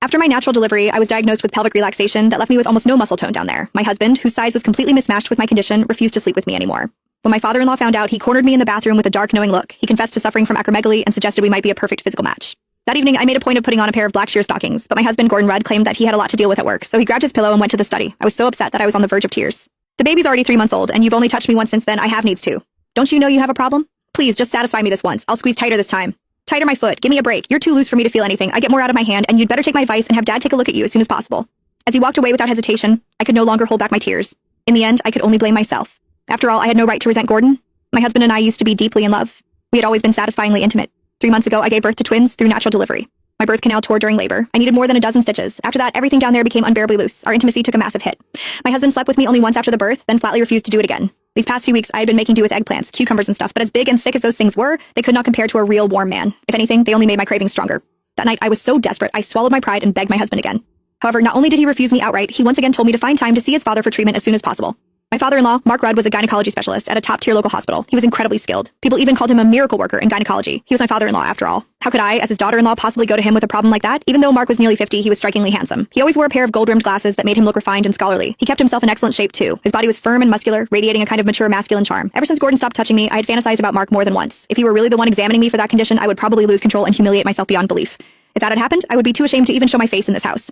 After my natural delivery, I was diagnosed with pelvic relaxation that left me with almost no muscle tone down there. My husband, whose size was completely mismatched with my condition, refused to sleep with me anymore. When my father-in-law found out, he cornered me in the bathroom with a dark, knowing look. He confessed to suffering from acromegaly and suggested we might be a perfect physical match. That evening, I made a point of putting on a pair of black sheer stockings, but my husband, Gordon Rudd, claimed that he had a lot to deal with at work, so he grabbed his pillow and went to the study. I was so upset that I was on the verge of tears. The baby's already 3 months old, and you've only touched me once since then. I have needs too. Don't you know you have a problem? Please, just satisfy me this once. I'll squeeze tighter this time. Tighter my foot. Give me a break. You're too loose for me to feel anything. I get more out of my hand, and you'd better take my advice and have Dad take a look at you as soon as possible. As he walked away without hesitation, I could no longer hold back my tears. In the end, I could only blame myself. After all, I had no right to resent Gordon. My husband and I used to be deeply in love. We had always been satisfyingly intimate. 3 months ago, I gave birth to twins through natural delivery. My birth canal tore during labor. I needed more than a dozen stitches. After that, everything down there became unbearably loose. Our intimacy took a massive hit. My husband slept with me only once after the birth, then flatly refused to do it again. These past few weeks, I had been making do with eggplants, cucumbers and stuff, but as big and thick as those things were, they could not compare to a real warm man. If anything, they only made my cravings stronger. That night, I was so desperate, I swallowed my pride and begged my husband again. However, not only did he refuse me outright, he once again told me to find time to see his father for treatment as soon as possible. My father-in-law, Mark Rudd, was a gynecology specialist at a top-tier local hospital. He was incredibly skilled. People even called him a miracle worker in gynecology. He was my father-in-law, after all. How could I, as his daughter-in-law, possibly go to him with a problem like that? Even though Mark was nearly 50, he was strikingly handsome. He always wore a pair of gold-rimmed glasses that made him look refined and scholarly. He kept himself in excellent shape, too. His body was firm and muscular, radiating a kind of mature masculine charm. Ever since Gordon stopped touching me, I had fantasized about Mark more than once. If he were really the one examining me for that condition, I would probably lose control and humiliate myself beyond belief. If that had happened, I would be too ashamed to even show my face in this house.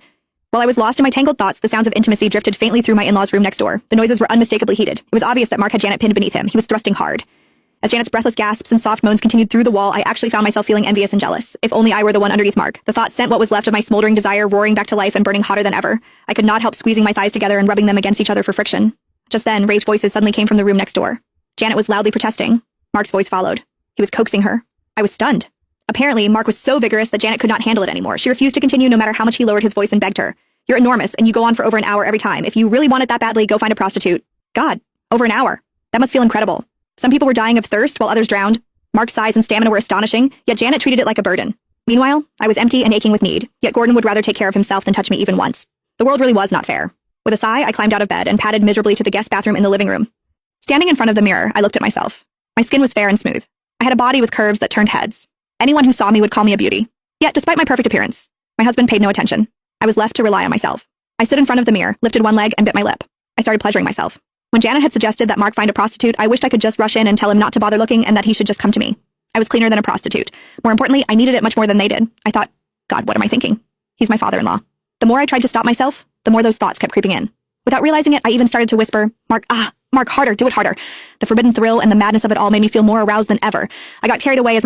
While I was lost in my tangled thoughts, the sounds of intimacy drifted faintly through my in-laws' room next door. The noises were unmistakably heated. It was obvious that Mark had Janet pinned beneath him. He was thrusting hard. As Janet's breathless gasps and soft moans continued through the wall, I actually found myself feeling envious and jealous. If only I were the one underneath Mark. The thought sent what was left of my smoldering desire roaring back to life and burning hotter than ever. I could not help squeezing my thighs together and rubbing them against each other for friction. Just then, raised voices suddenly came from the room next door. Janet was loudly protesting. Mark's voice followed. He was coaxing her. I was stunned. Apparently, Mark was so vigorous that Janet could not handle it anymore. She refused to continue no matter how much he lowered his voice and begged her. You're enormous, and you go on for over an hour every time. If you really want it that badly, go find a prostitute. God, over an hour. That must feel incredible. Some people were dying of thirst while others drowned. Mark's size and stamina were astonishing, yet Janet treated it like a burden. Meanwhile, I was empty and aching with need, yet Gordon would rather take care of himself than touch me even once. The world really was not fair. With a sigh, I climbed out of bed and padded miserably to the guest bathroom in the living room. Standing in front of the mirror, I looked at myself. My skin was fair and smooth. I had a body with curves that turned heads. Anyone who saw me would call me a beauty. Yet, despite my perfect appearance, my husband paid no attention. I was left to rely on myself. I stood in front of the mirror, lifted one leg, and bit my lip. I started pleasuring myself. When Janet had suggested that Mark find a prostitute, I wished I could just rush in and tell him not to bother looking and that he should just come to me. I was cleaner than a prostitute. More importantly, I needed it much more than they did. I thought, God, what am I thinking? He's my father-in-law. The more I tried to stop myself, the more those thoughts kept creeping in. Without realizing it, I even started to whisper, Mark, harder, do it harder. The forbidden thrill and the madness of it all made me feel more aroused than ever. I got carried away as